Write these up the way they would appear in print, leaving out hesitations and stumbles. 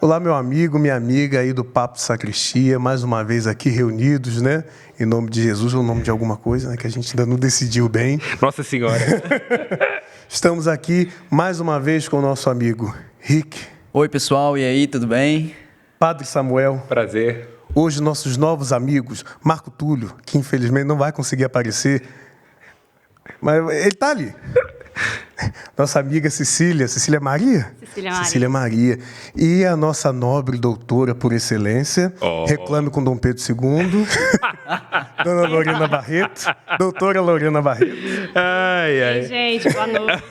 Olá, meu amigo, minha amiga aí do Papo Sacristia, mais uma vez aqui reunidos, né? Em nome de Jesus ou em nome de alguma coisa, né? Que a gente ainda não decidiu bem. Nossa Senhora. Estamos aqui mais uma vez com o nosso amigo Rick. Oi, pessoal, e aí, tudo bem? Padre Samuel. Prazer. Hoje, nossos novos amigos, Marco Túlio, que infelizmente não vai conseguir aparecer, mas ele está ali. Nossa amiga Cecília Maria? Cecília Maria. E a nossa nobre doutora por excelência, Reclame com Dom Pedro II, Dona Lorena Barreto, doutora Lorena Barreto. Ai, gente, boa noite.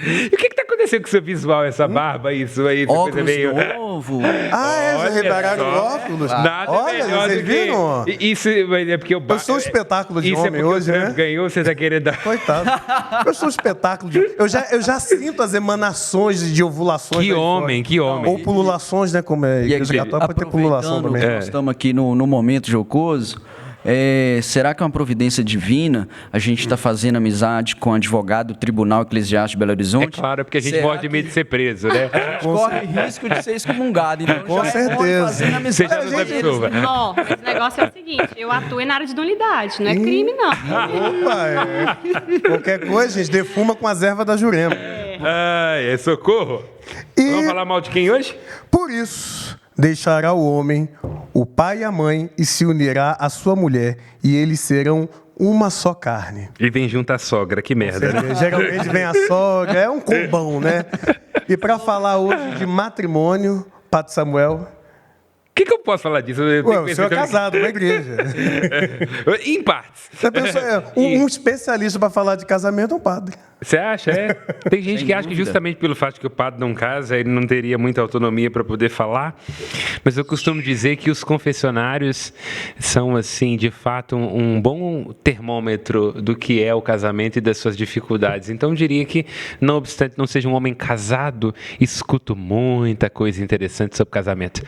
E o que está acontecendo com o seu visual, essa barba, isso aí? Óculos meio... novo. Já repararam o óculos? Nada Olha, melhor vocês do que... viram? Isso é porque Eu sou um espetáculo de homem hoje, né? Ganhou, você está querendo dar... Coitado. Eu sou um espetáculo de... Eu já sinto as emanações de ovulações. Que homem. Ou pululações, né? Como é igreja católica, pode ter pululação também. Nós estamos aqui no momento jocoso. Será que é uma providência divina? A gente está fazendo amizade com o advogado do Tribunal Eclesiástico de Belo Horizonte? É claro, porque a gente pode medo de ser preso, né? A gente corre risco de ser excomungado. Então com certeza. Você já nos absorva. Ó, esse negócio é o seguinte, eu atuo na área de nulidade, não é crime, não. Opa, qualquer coisa, gente, defuma com as ervas da Jurema. Socorro. Vamos falar mal de quem hoje? Por isso, deixará o homem, o pai e a mãe, e se unirá à sua mulher, e eles serão uma só carne. E vem junto a sogra, que merda, né? Geralmente vem a sogra, é um combão, né? E para falar hoje de matrimônio, Padre Samuel... O que eu posso falar disso? O senhor é casado na igreja. Em partes. Você pensou, um especialista para falar de casamento é um padre. Você acha? Tem gente que acha que justamente pelo fato de que o padre não casa, ele não teria muita autonomia para poder falar. Mas eu costumo dizer que os confessionários são, assim, de fato, um bom termômetro do que é o casamento e das suas dificuldades. Então, eu diria que, não obstante não seja um homem casado, escuto muita coisa interessante sobre casamento.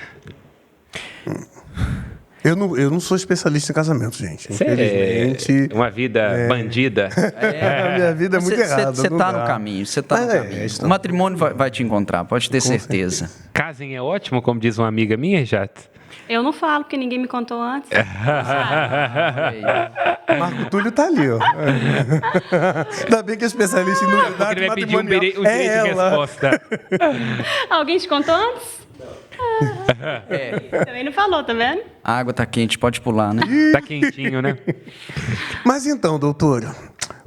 Eu não sou especialista em casamento, gente. Infelizmente. Uma vida bandida. A minha vida é muito errada. Você está no caminho, O matrimônio vai te encontrar, pode ter certeza. Casem é ótimo, como diz uma amiga minha, Jata. Eu não falo, porque ninguém me contou antes. Marco Túlio está ali, ó. Ainda bem que é especialista em nulidade ele vai pedir um direito de resposta. Alguém te contou antes? Também não falou, tá vendo? A água tá quente, pode pular, né? Tá quentinho, né? Mas então, doutora,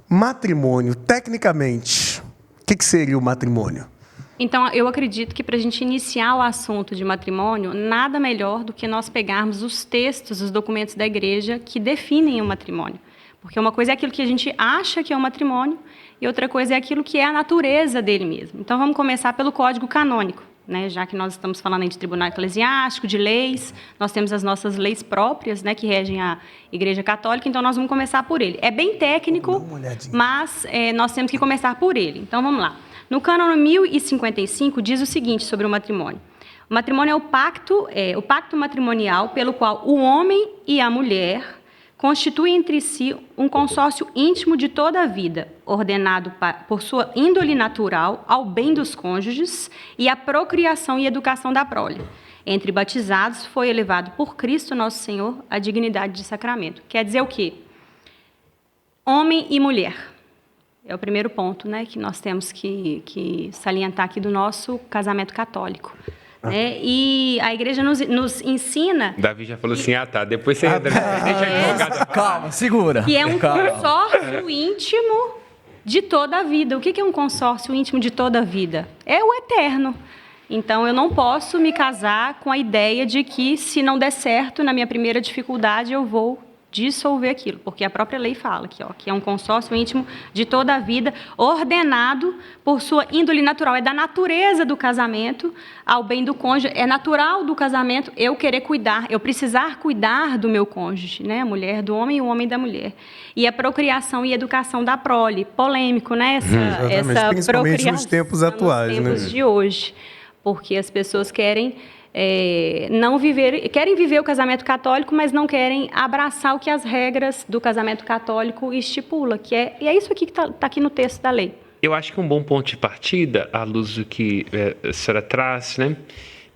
matrimônio, tecnicamente, o que seria o matrimônio? Então, eu acredito que para a gente iniciar o assunto de matrimônio, nada melhor do que nós pegarmos os textos, os documentos da igreja que definem o matrimônio. Porque uma coisa é aquilo que a gente acha que é um matrimônio e outra coisa é aquilo que é a natureza dele mesmo. Então, vamos começar pelo Código Canônico. Né, já que nós estamos falando aí de tribunal eclesiástico, de leis, nós temos as nossas leis próprias, né, que regem a Igreja Católica, então nós vamos começar por ele. É bem técnico, mas nós temos que começar por ele. Então vamos lá. No Cânon 1055 diz o seguinte sobre o matrimônio. O matrimônio é o pacto matrimonial pelo qual o homem e a mulher constituem entre si um consórcio íntimo de toda a vida, ordenado por sua índole natural ao bem dos cônjuges e à procriação e educação da prole. Entre batizados foi elevado por Cristo nosso Senhor à dignidade de sacramento. Quer dizer o quê? Homem e mulher. É o primeiro ponto, né, que nós temos que salientar aqui do nosso casamento católico. Né? E a igreja nos ensina... Davi já falou assim, depois você entra. Deixa Calma, segura. Que é um consórcio íntimo de toda a vida. O que é um consórcio íntimo de toda a vida? É o eterno. Então, eu não posso me casar com a ideia de que, se não der certo, na minha primeira dificuldade, eu vou dissolver aquilo, porque a própria lei fala aqui, que é um consórcio íntimo de toda a vida, ordenado por sua índole natural. É da natureza do casamento ao bem do cônjuge. É natural do casamento eu querer cuidar, eu precisar cuidar do meu cônjuge, né? A mulher do homem e o homem da mulher. E a procriação e educação da prole. Polêmico, né? Essa principalmente procriação nos tempos atuais, nos tempos de hoje. Porque as pessoas querem querem viver o casamento católico, mas não querem abraçar o que as regras do casamento católico estipula, e é isso aqui que está aqui no texto da lei. Eu acho que um bom ponto de partida, à luz do que a senhora traz, né,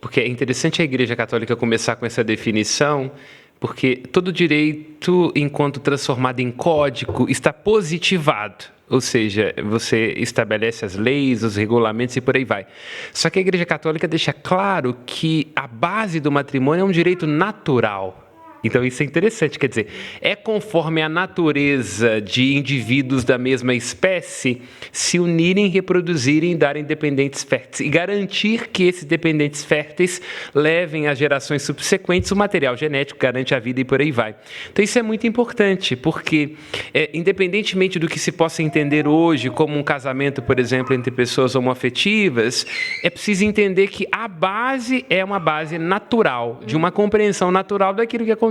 porque é interessante a Igreja Católica começar com essa definição, porque todo direito, enquanto transformado em código, está positivado. Ou seja, você estabelece as leis, os regulamentos e por aí vai. Só que a Igreja Católica deixa claro que a base do matrimônio é um direito natural. Então isso é interessante, quer dizer, é conforme a natureza de indivíduos da mesma espécie se unirem, reproduzirem e darem dependentes férteis e garantir que esses dependentes férteis levem às gerações subsequentes o material genético, garante a vida e por aí vai. Então isso é muito importante, porque independentemente do que se possa entender hoje como um casamento, por exemplo, entre pessoas homoafetivas, é preciso entender que a base é uma base natural, de uma compreensão natural daquilo que acontece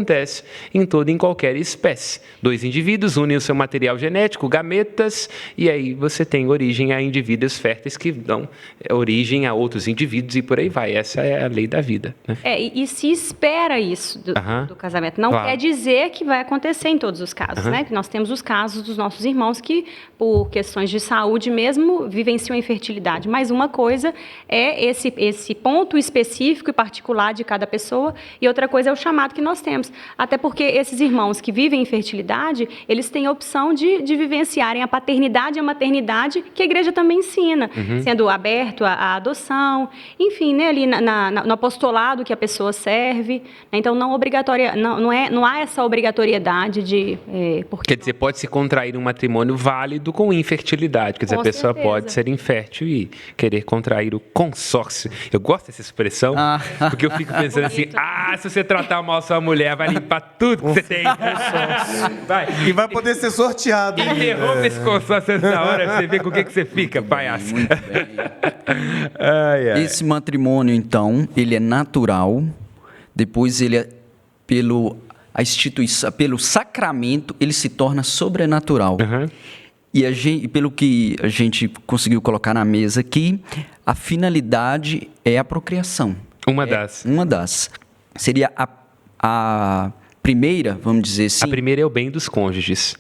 em toda e em qualquer espécie. 2 indivíduos unem o seu material genético, gametas, e aí você tem origem a indivíduos férteis que dão origem a outros indivíduos e por aí vai. Essa é a lei da vida. Né? E se espera isso do casamento. Não quer dizer que vai acontecer em todos os casos, né? Nós temos os casos dos nossos irmãos que, por questões de saúde mesmo, vivenciam a infertilidade. Mas uma coisa é esse ponto específico e particular de cada pessoa, e outra coisa é o chamado que nós temos. Até porque esses irmãos que vivem infertilidade, eles têm a opção de vivenciarem a paternidade e a maternidade que a igreja também ensina, sendo aberto à adoção, enfim, né, ali no apostolado que a pessoa serve. Né, então, não há essa obrigatoriedade de... Quer dizer, pode se contrair um matrimônio válido com infertilidade. Quer dizer, a pessoa pode ser infértil e querer contrair o consórcio. Eu gosto dessa expressão, porque eu fico pensando assim, se você tratar mal sua mulher, vai limpar tudo que você tem. Vai. E vai poder ser sorteado. Interrompa esse consórcio essa hora, você vê com o que você fica, palhaço. Muito bem. Esse matrimônio, então, ele é natural, depois ele é pelo sacramento, ele se torna sobrenatural. E pelo que a gente conseguiu colocar na mesa aqui, a finalidade é a procriação. Uma das. Seria a primeira, vamos dizer assim... A primeira é o bem dos cônjuges.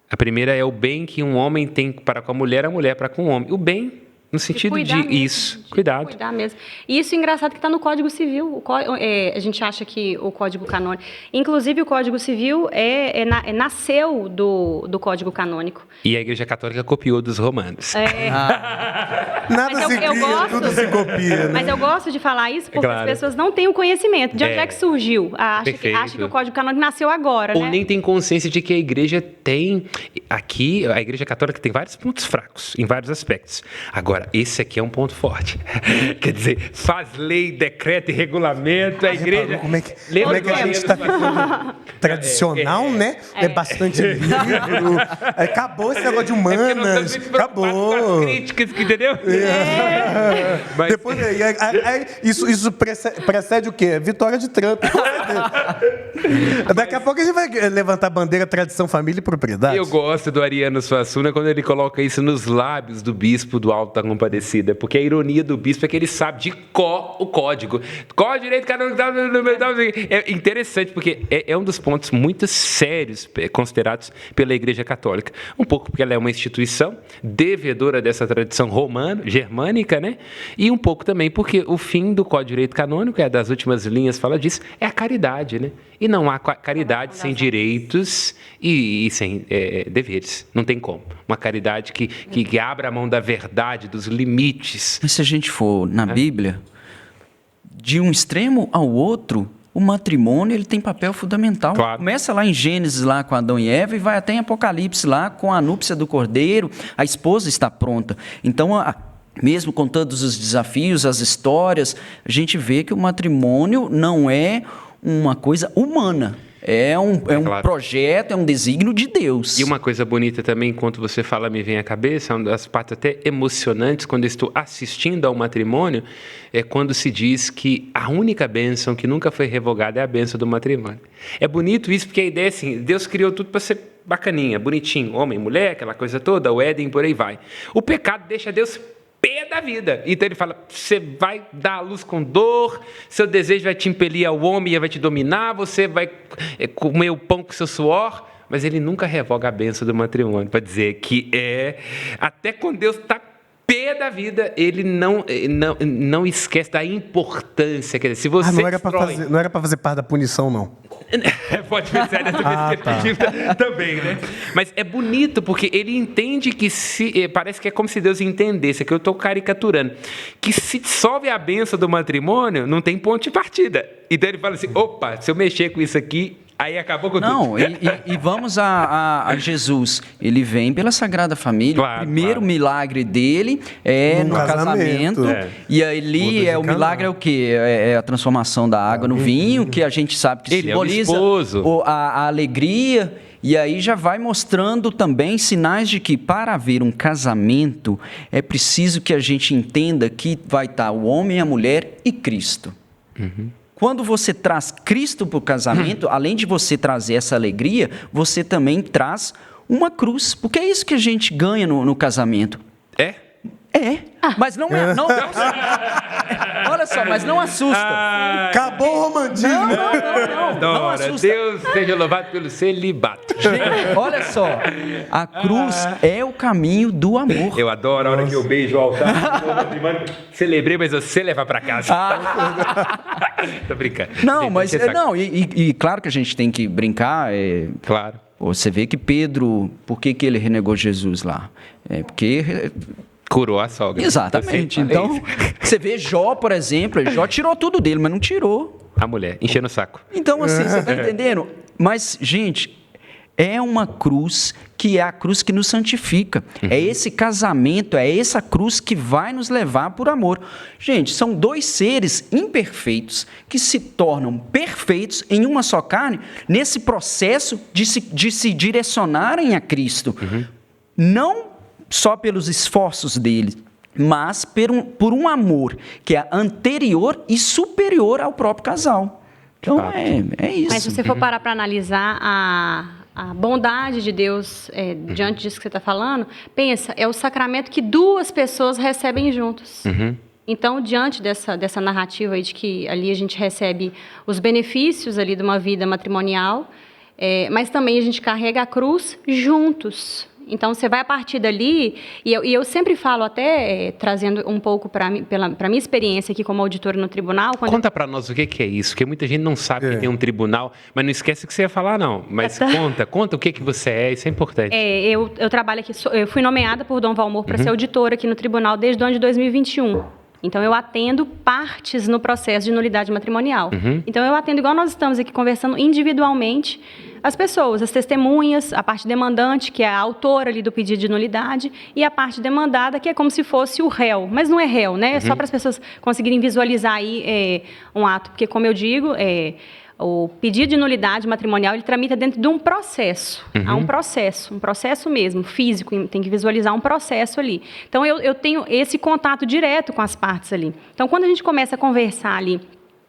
A primeira é o bem que um homem tem para com a mulher para com o homem. O bem... No sentido de isso, cuidado. Cuidar mesmo. E isso é engraçado que está no Código Civil. A gente acha que o Código Canônico... Inclusive, o Código Civil nasceu do Código Canônico. E a Igreja Católica copiou dos romanos. Nada se cria, tudo se copia. Né? Mas eu gosto de falar isso porque as pessoas não têm o conhecimento. De onde é que surgiu? Acha que o Código Canônico nasceu agora, Ou nem tem consciência de que a Igreja tem... Aqui, a Igreja Católica tem vários pontos fracos, em vários aspectos. Agora, esse aqui é um ponto forte. Quer dizer, faz lei, decreto e regulamento, a igreja... Como é que a gente está ficando tradicional, né? É bastante livro. Acabou esse negócio de humanas. Acabou. As críticas, entendeu? Mas... Depois, isso precede o quê? Vitória de Trump. Daqui a pouco a gente vai levantar a bandeira tradição, família e propriedade. Eu gosto do Ariano Suassuna quando ele coloca isso nos lábios do bispo do Alto da Compadecida, porque a ironia do bispo é que ele sabe de có o código. Qual direito canônico? É interessante, porque é um dos pontos muito sérios considerados pela Igreja Católica. Um pouco porque ela é uma instituição devedora dessa tradição germânica, né? E um pouco também porque o fim do Código de Direito Canônico, das últimas linhas fala disso, é a caridade, né? E não há caridade sem direitos e sem deveres. Não tem como. Uma caridade que abra a mão da verdade, dos limites. Mas se a gente for na Bíblia, de um extremo ao outro, o matrimônio ele tem papel fundamental. Claro. Começa lá em Gênesis, lá com Adão e Eva, e vai até em Apocalipse, lá com a núpcia do Cordeiro, a esposa está pronta. Então, mesmo com todos os desafios, as histórias, a gente vê que o matrimônio não é uma coisa humana. É um projeto, é um desígnio de Deus. E uma coisa bonita também, enquanto você fala, me vem à cabeça, uma das partes até emocionantes, quando eu estou assistindo ao matrimônio, é quando se diz que a única bênção que nunca foi revogada é a bênção do matrimônio. É bonito isso, porque a ideia é assim, Deus criou tudo para ser bacaninha, bonitinho, homem, mulher, aquela coisa toda, o Éden, por aí vai. O pecado deixa Deus pé da vida. Então ele fala, você vai dar à luz com dor, seu desejo vai te impelir ao homem e vai te dominar, você vai comer o pão com seu suor, mas ele nunca revoga a bênção do matrimônio, para dizer que até quando Deus está pé da vida, ele não esquece da importância. Quer dizer, se você não era para fazer parte da punição, não. Pode pensar nessa perspectiva também, né? Mas é bonito, porque ele entende que parece que é como se Deus entendesse, que eu estou caricaturando, que se dissolve a bênção do matrimônio, não tem ponto de partida. Então ele fala assim, opa, se eu mexer com isso aqui, aí acabou com tudo. Não, e vamos a Jesus. Ele vem pela Sagrada Família. Claro, o primeiro milagre dele é no casamento. E ali o milagre é o quê? É a transformação da água no vinho, que a gente sabe que ele simboliza a alegria. E aí já vai mostrando também sinais de que para haver um casamento é preciso que a gente entenda que vai estar o homem, a mulher e Cristo. Uhum. Quando você traz Cristo para o casamento, além de você trazer essa alegria, você também traz uma cruz. Porque é isso que a gente ganha no casamento. É? É. Mas não é. Não, olha só, mas não assusta. Acabou o romantismo. Não assusta. Deus seja louvado pelo celibato. Gente, olha só. A cruz é o caminho do amor. Eu adoro a hora que eu beijo o altar. Celebrei, mas você levar para casa. Tô brincando. Não, mas e claro que a gente tem que brincar. Claro. Você vê que Pedro, por que ele renegou Jesus lá? Porque curou a sogra. Exatamente. Então, você vê Jó, por exemplo, Jó tirou tudo dele, mas não tirou a mulher, enchendo o saco. Então, assim, você está entendendo? Mas, gente, é uma cruz que é a cruz que nos santifica. É esse casamento, é essa cruz que vai nos levar por amor. Gente, são dois seres imperfeitos que se tornam perfeitos em uma só carne nesse processo de se direcionarem a Cristo. Não só pelos esforços dele, mas por um amor que é anterior e superior ao próprio casal. Então, é isso. Mas se você for parar para analisar a bondade de Deus diante disso que você está falando, pensa, é o sacramento que duas pessoas recebem juntos. Então, diante dessa narrativa aí de que ali a gente recebe os benefícios ali de uma vida matrimonial, mas também a gente carrega a cruz juntos. Então, você vai a partir dali, e eu sempre falo até, trazendo um pouco para minha experiência aqui como auditora no tribunal... Conta para nós o que é isso, porque muita gente não sabe que tem um tribunal, mas não esquece o que você ia falar, não. Mas conta o que você é, isso é importante. Eu trabalho aqui, eu fui nomeada por Dom Valmor para ser auditora aqui no tribunal desde o ano de 2021. Então, eu atendo partes no processo de nulidade matrimonial. Então, eu atendo igual nós estamos aqui conversando individualmente as pessoas, as testemunhas, a parte demandante, que é a autora ali do pedido de nulidade, e a parte demandada, que é como se fosse o réu. Mas não é réu, né? É só para as pessoas conseguirem visualizar aí um ato. Porque, como eu digo, o pedido de nulidade matrimonial, ele tramita dentro de um processo. Há um processo mesmo, físico, tem que visualizar um processo ali. Então, eu tenho esse contato direto com as partes ali. Então, quando a gente começa a conversar ali,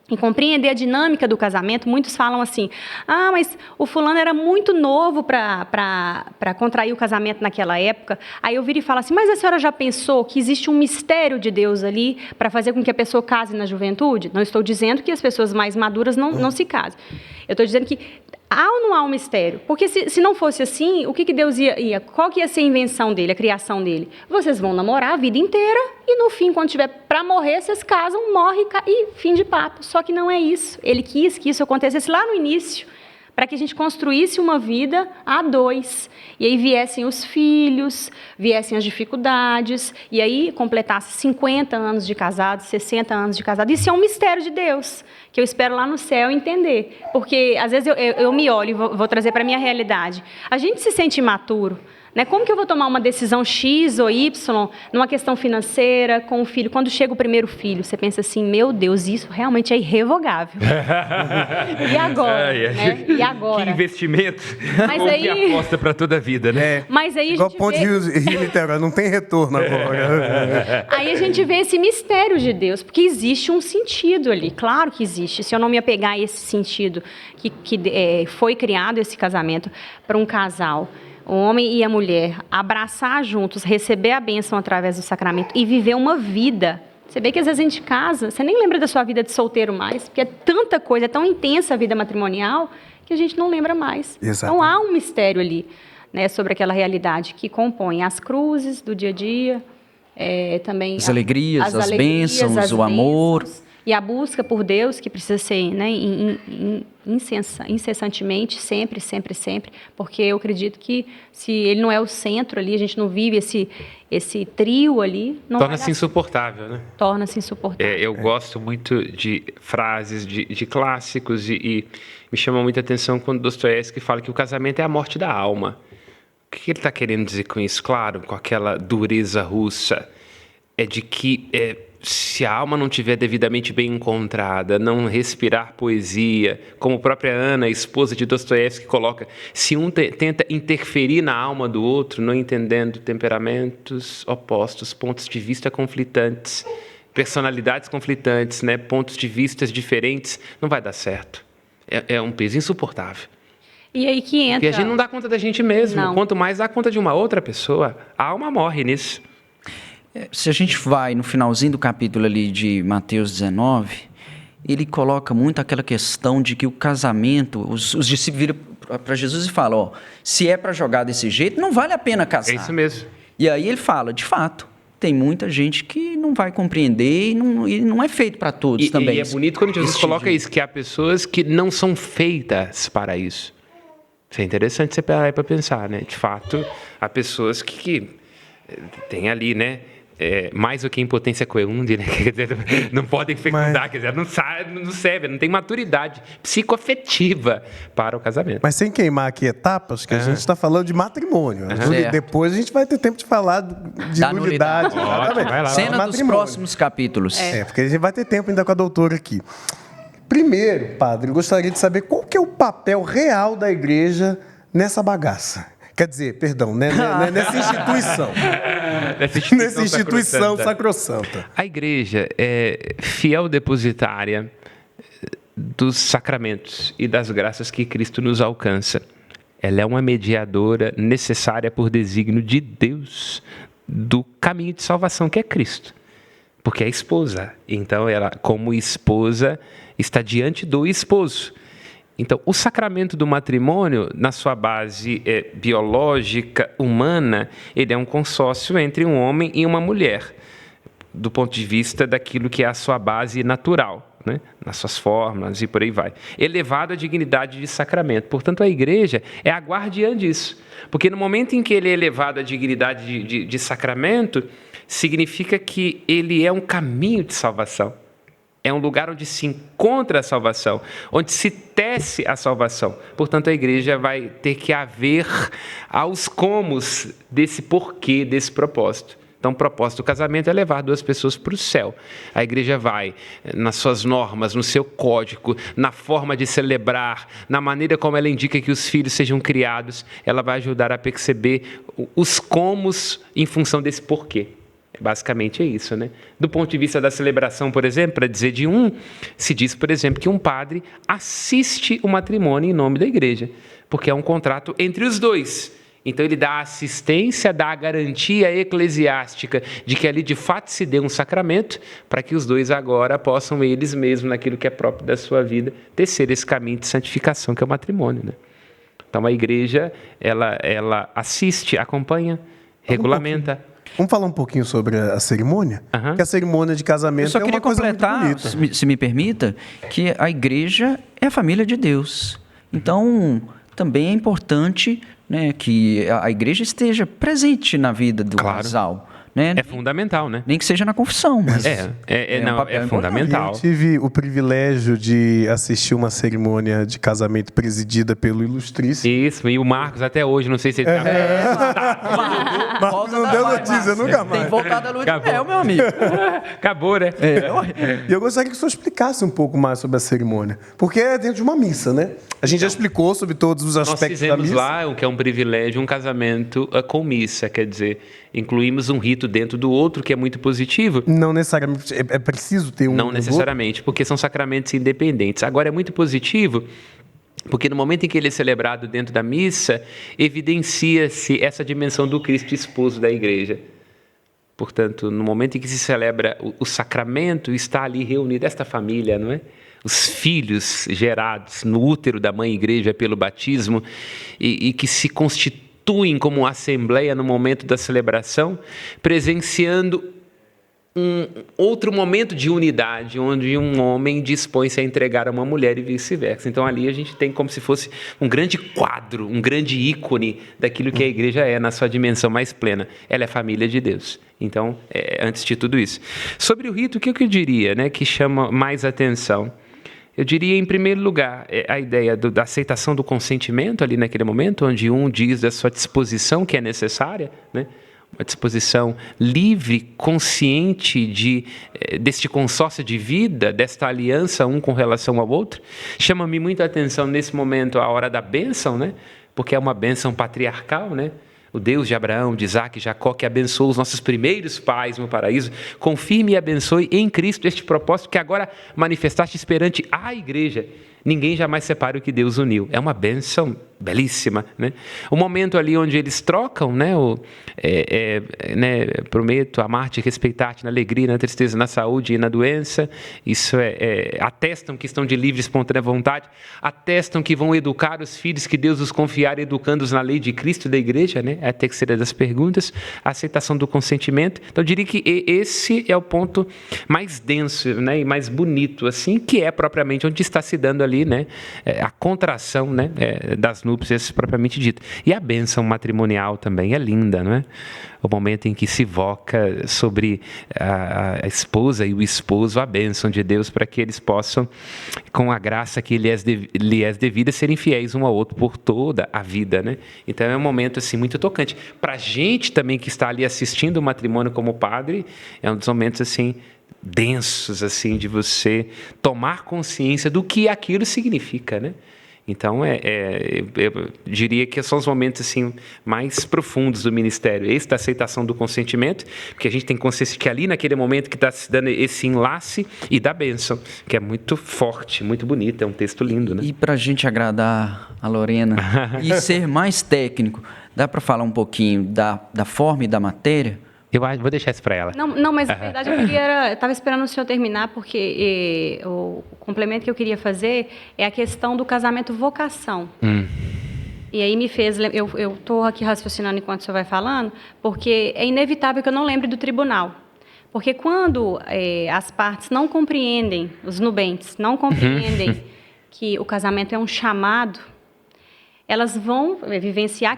e compreender a dinâmica do casamento, muitos falam assim, mas o fulano era muito novo para contrair o casamento naquela época. Aí eu viro e falo assim, mas a senhora já pensou que existe um mistério de Deus ali para fazer com que a pessoa case na juventude? Não estou dizendo que as pessoas mais maduras não se casem. Eu estou dizendo que há ou não há um mistério? Porque se não fosse assim, o que Deus ia... Qual que ia ser a invenção dele, a criação dele? Vocês vão namorar a vida inteira e no fim, quando tiver para morrer, vocês casam, morrem e fim de papo. Só que não é isso. Ele quis que isso acontecesse lá no início, para que a gente construísse uma vida a dois. E aí viessem os filhos, viessem as dificuldades, e aí completasse 50 anos de casado, 60 anos de casado. Isso é um mistério de Deus, que eu espero lá no céu entender. Porque, às vezes, eu me olho e vou trazer para a minha realidade. A gente se sente imaturo. Né? Como que eu vou tomar uma decisão X ou Y numa questão financeira com o filho? Quando chega o primeiro filho, você pensa assim, meu Deus, isso realmente é irrevogável. E agora? Né? E agora? Que investimento. Mas ou aí... que aposta para toda a vida, né? Mas aí igual ponte Rio-Niterói, não tem retorno agora. Aí a gente vê esse mistério de Deus, porque existe um sentido ali, claro que existe. Se eu não me apegar a esse sentido que foi criado esse casamento para um casal, o homem e a mulher, abraçar juntos, receber a bênção através do sacramento e viver uma vida. Você vê que às vezes a gente casa, você nem lembra da sua vida de solteiro mais, porque é tanta coisa, é tão intensa a vida matrimonial, que a gente não lembra mais. Exatamente. Então há um mistério ali, né, sobre aquela realidade que compõe as cruzes do dia a dia, também as alegrias, as bênçãos, o amor. E a busca por Deus, que precisa ser, né, incessantemente, sempre, porque eu acredito que se ele não é o centro ali, a gente não vive esse trio ali, não torna-se insuportável, né? Torna-se insuportável. Eu gosto muito de frases de clássicos e me chama muita atenção quando Dostoiévski fala que o casamento é a morte da alma. O que ele está querendo dizer com isso? Claro, com aquela dureza russa, é de que se a alma não estiver devidamente bem encontrada, não respirar poesia, como a própria Ana, a esposa de Dostoiévski, coloca, se um tenta interferir na alma do outro, não entendendo temperamentos opostos, pontos de vista conflitantes, personalidades conflitantes, né, pontos de vista diferentes, não vai dar certo. É um peso insuportável. E aí que entra... Porque a gente não dá conta da gente mesmo, não. Quanto mais dá conta de uma outra pessoa, a alma morre nisso. Se a gente vai no finalzinho do capítulo ali de Mateus 19, ele coloca muito aquela questão de que o casamento, os discípulos viram para Jesus e falam, se é para jogar desse jeito, não vale a pena casar. É isso mesmo. E aí ele fala, de fato, tem muita gente que não vai compreender e não é feito para todos também. E é bonito quando Jesus coloca isso, que há pessoas que não são feitas para isso. Isso é interessante você parar para pensar, né? De fato, há pessoas que têm ali, né? Mais do que impotência coeunde, né? Quer dizer, não podem fecundar, quer dizer, não serve, não tem maturidade psicoafetiva para o casamento. Mas sem queimar aqui etapas, que a gente está falando de matrimônio. Depois a gente vai ter tempo de falar de nulidade. Vai lá. Cena dos próximos capítulos. Porque a gente vai ter tempo ainda com a doutora aqui. Primeiro, padre, eu gostaria de saber qual que é o papel real da igreja nessa bagaça. Quer dizer, perdão, né? Nessa instituição. Nessa instituição sacrossanta. A igreja é fiel depositária dos sacramentos e das graças que Cristo nos alcança. Ela é uma mediadora necessária por desígnio de Deus do caminho de salvação que é Cristo. Porque é a esposa. Então, ela, como esposa, está diante do esposo. Então, o sacramento do matrimônio, na sua base biológica, humana, ele é um consórcio entre um homem e uma mulher, do ponto de vista daquilo que é a sua base natural, né? Nas suas formas e por aí vai. Elevado à dignidade de sacramento. Portanto, a igreja é a guardiã disso. Porque no momento em que ele é elevado à dignidade de sacramento, significa que ele é um caminho de salvação. É um lugar onde se encontra a salvação, onde se tece a salvação. Portanto, a igreja vai ter que haver aos comos desse porquê, desse propósito. Então, o propósito do casamento é levar duas pessoas para o céu. A igreja vai, nas suas normas, no seu código, na forma de celebrar, na maneira como ela indica que os filhos sejam criados, ela vai ajudar a perceber os comos em função desse porquê. Basicamente é isso, né? Do ponto de vista da celebração, por exemplo, para dizer de se diz, por exemplo, que um padre assiste o matrimônio em nome da igreja, porque é um contrato entre os dois. Então ele dá assistência, dá a garantia eclesiástica de que ali de fato se dê um sacramento, para que os dois agora possam eles mesmos, naquilo que é próprio da sua vida, tecer esse caminho de santificação que é o matrimônio, né? Então a igreja, ela assiste, acompanha, regulamenta. Vamos falar um pouquinho sobre a cerimônia? Que a cerimônia de casamento é uma coisa muito bonita. Eu só queria completar, se me permita, que a igreja é a família de Deus. Então, também é importante, né, que a igreja esteja presente na vida do casal. Né? É fundamental, né? Nem que seja na confissão, mas é fundamental. Eu tive o privilégio de assistir uma cerimônia de casamento presidida pelo Ilustríssimo. Isso, e o Marcos até hoje, não sei se ele Marcos não deu notícia nunca mais. Tem voltado a lua de mel, meu amigo. Acabou, né? E eu gostaria que o senhor explicasse um pouco mais sobre a cerimônia, porque é dentro de uma missa, né? A gente já explicou sobre todos os aspectos da missa. Nós fizemos lá, o que é um privilégio, um casamento com missa, quer dizer, incluímos um rito dentro do outro, que é muito positivo. Não necessariamente, é preciso ter um... Não necessariamente, porque são sacramentos independentes. Agora, é muito positivo, porque no momento em que ele é celebrado dentro da missa, evidencia-se essa dimensão do Cristo esposo da igreja. Portanto, no momento em que se celebra o sacramento, está ali reunida esta família, não é? Os filhos gerados no útero da mãe igreja pelo batismo e que se constituem como assembleia no momento da celebração, presenciando um outro momento de unidade, onde um homem dispõe-se a entregar a uma mulher e vice-versa. Então, ali a gente tem como se fosse um grande quadro, um grande ícone daquilo que a igreja é na sua dimensão mais plena. Ela é família de Deus. Então, antes de tudo isso. Sobre o rito, o que eu diria, né, que chama mais atenção? Eu diria, em primeiro lugar, a ideia da aceitação do consentimento ali naquele momento, onde um diz da sua disposição que é necessária, né? Uma disposição livre, consciente deste consórcio de vida, desta aliança um com relação ao outro. Chama-me muita atenção nesse momento a hora da bênção, né? Porque é uma bênção patriarcal, né? O Deus de Abraão, de Isaac e Jacó, que abençoou os nossos primeiros pais no paraíso, confirme e abençoe em Cristo este propósito que agora manifestaste perante a igreja. Ninguém jamais separa o que Deus uniu. É uma bênção belíssima, né? O momento ali onde eles trocam, né? Prometo amar-te e respeitar-te na alegria, na tristeza, na saúde e na doença. Isso atestam que estão de livre e espontânea vontade, atestam que vão educar os filhos que Deus os confiar, educando-os na lei de Cristo e da igreja, né? É a terceira das perguntas, a aceitação do consentimento. Então, eu diria que esse é o ponto mais denso, né? E mais bonito, assim, que é propriamente onde está se dando ali, né? A contração, né? Das núpcias propriamente dito. E a bênção matrimonial também é linda, não é? O momento em que se voca sobre a esposa e o esposo a bênção de Deus para que eles possam, com a graça que lhe é devida, serem fiéis um ao outro por toda a vida, né? Então é um momento assim muito tocante. Para a gente também que está ali assistindo o matrimônio como padre, é um dos momentos assim densos assim de você tomar consciência do que aquilo significa, né? Então, eu diria que são os momentos assim, mais profundos do ministério. Esse da aceitação do consentimento, porque a gente tem consciência que ali, naquele momento que está se dando esse enlace, e da bênção, que é muito forte, muito bonito, é um texto lindo, né? E para a gente agradar a Lorena e ser mais técnico, dá para falar um pouquinho da forma e da matéria? Eu vou deixar isso para ela. Não, mas na verdade eu estava esperando o senhor terminar, porque o complemento que eu queria fazer é a questão do casamento vocação. E aí me fez... Eu estou aqui raciocinando enquanto o senhor vai falando, porque é inevitável que eu não lembre do tribunal. Porque quando as partes não compreendem, os nubentes não compreendem que o casamento é um chamado, elas vão vivenciar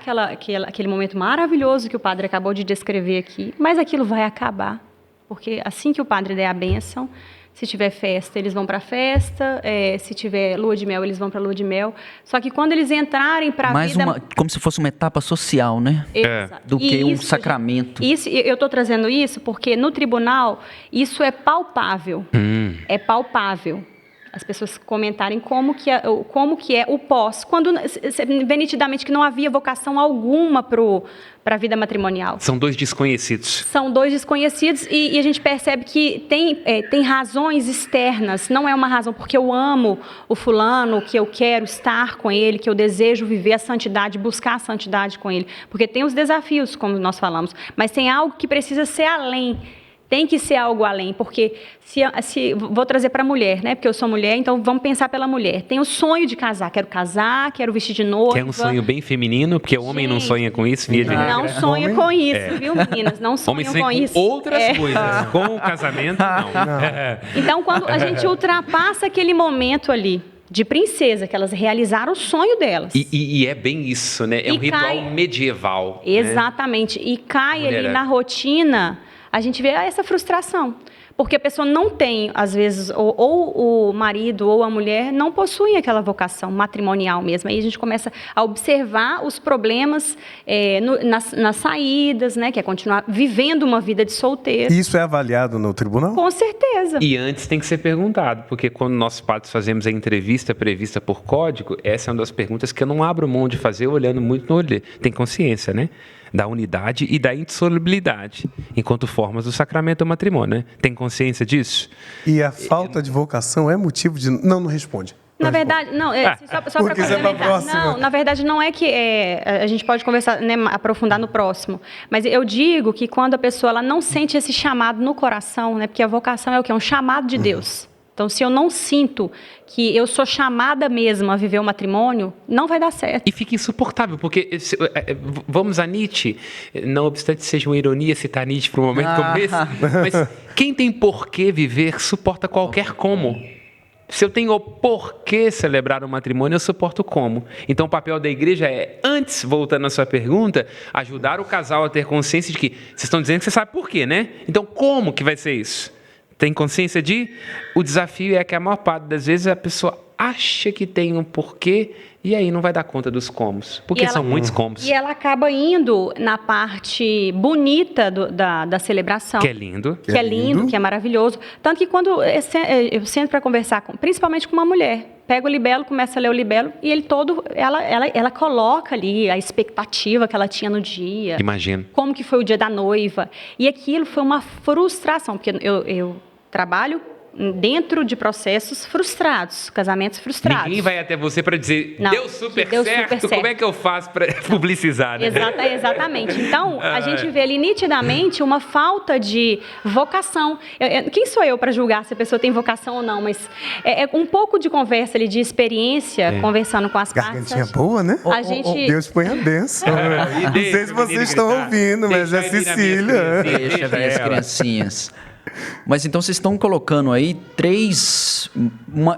aquele momento maravilhoso que o padre acabou de descrever aqui, mas aquilo vai acabar, porque assim que o padre der a bênção, se tiver festa, eles vão para a festa, se tiver lua de mel, eles vão para a lua de mel, só que quando eles entrarem para a vida... como se fosse uma etapa social, né? Do que um sacramento. Eu estou trazendo isso porque no tribunal isso é palpável, é palpável. As pessoas comentarem como que é o pós, quando vê nitidamente que não havia vocação alguma para a vida matrimonial. São dois desconhecidos. São dois desconhecidos e a gente percebe que tem razões externas, não é uma razão porque eu amo o fulano, que eu quero estar com ele, que eu desejo viver a santidade, buscar a santidade com ele. Porque tem os desafios, como nós falamos, mas tem algo que precisa ser além. Tem que ser algo além, porque vou trazer para a mulher, né? Porque eu sou mulher, então vamos pensar pela mulher. Tem o sonho de casar, quero vestir de noiva. Que é um sonho bem feminino, porque o homem não sonha com isso, via de regra. Não sonha com isso, viu, meninas? Não sonham com isso. Com outras coisas, com o casamento, não. Então, quando a gente ultrapassa aquele momento ali, de princesa, que elas realizaram o sonho delas. E é bem isso, né? É um ritual medieval. Exatamente. Né? E cai ali na rotina... A gente vê essa frustração, porque a pessoa não tem, às vezes, ou o marido ou a mulher não possuem aquela vocação matrimonial mesmo. Aí a gente começa a observar os problemas nas saídas, né, que é continuar vivendo uma vida de solteiro. E isso é avaliado no tribunal? Com certeza. E antes tem que ser perguntado, porque quando nós padres fazemos a entrevista prevista por código, essa é uma das perguntas que eu não abro mão de fazer olhando muito no olho. Tem consciência, né? Da unidade e da indissolubilidade, enquanto formas do sacramento do matrimônio, né? Tem consciência disso? E a falta de vocação é motivo de... Não responde. Na verdade, não, só para complementar. Não, na verdade, não é que a gente pode conversar, né, aprofundar no próximo, mas eu digo que quando a pessoa ela não sente esse chamado no coração, né, porque a vocação é o quê? É um chamado de Deus. Então, se eu não sinto que eu sou chamada mesmo a viver o matrimônio, não vai dar certo. E fica insuportável, porque, vamos a Nietzsche, não obstante seja uma ironia citar Nietzsche para um momento como esse, mas Quem tem por que viver suporta qualquer como. Se eu tenho o porquê celebrar um matrimônio, eu suporto como. Então, o papel da igreja é, antes, voltando à sua pergunta, ajudar o casal a ter consciência de que vocês estão dizendo que você sabe por quê, né? Então, como que vai ser isso? Tem consciência de? O desafio é que a maior parte das vezes a pessoa acha que tem um porquê e aí não vai dar conta dos comos. Porque são muitos comos. E ela acaba indo na parte bonita da celebração. Que é lindo. Que é lindo, que é maravilhoso. Tanto que quando eu sento para conversar, principalmente com uma mulher, pega o libelo, começa a ler o libelo e ela coloca ali a expectativa que ela tinha no dia. Imagino. Como que foi o dia da noiva. E aquilo foi uma frustração, porque eu trabalho dentro de processos frustrados, casamentos frustrados. Ninguém vai até você para dizer, não, deu super certo, como é que eu faço para publicizar? Né? Exatamente. Então, a gente vê ali nitidamente uma falta de vocação. Quem sou eu para julgar se a pessoa tem vocação ou não? Mas é um pouco de conversa ali, de experiência, conversando com as partes. Gargantinha boa, né? Deus põe a bênção. Não sei se vocês estão ouvindo, mas é Cecília. Deixa ver as criancinhas. Mas então vocês estão colocando aí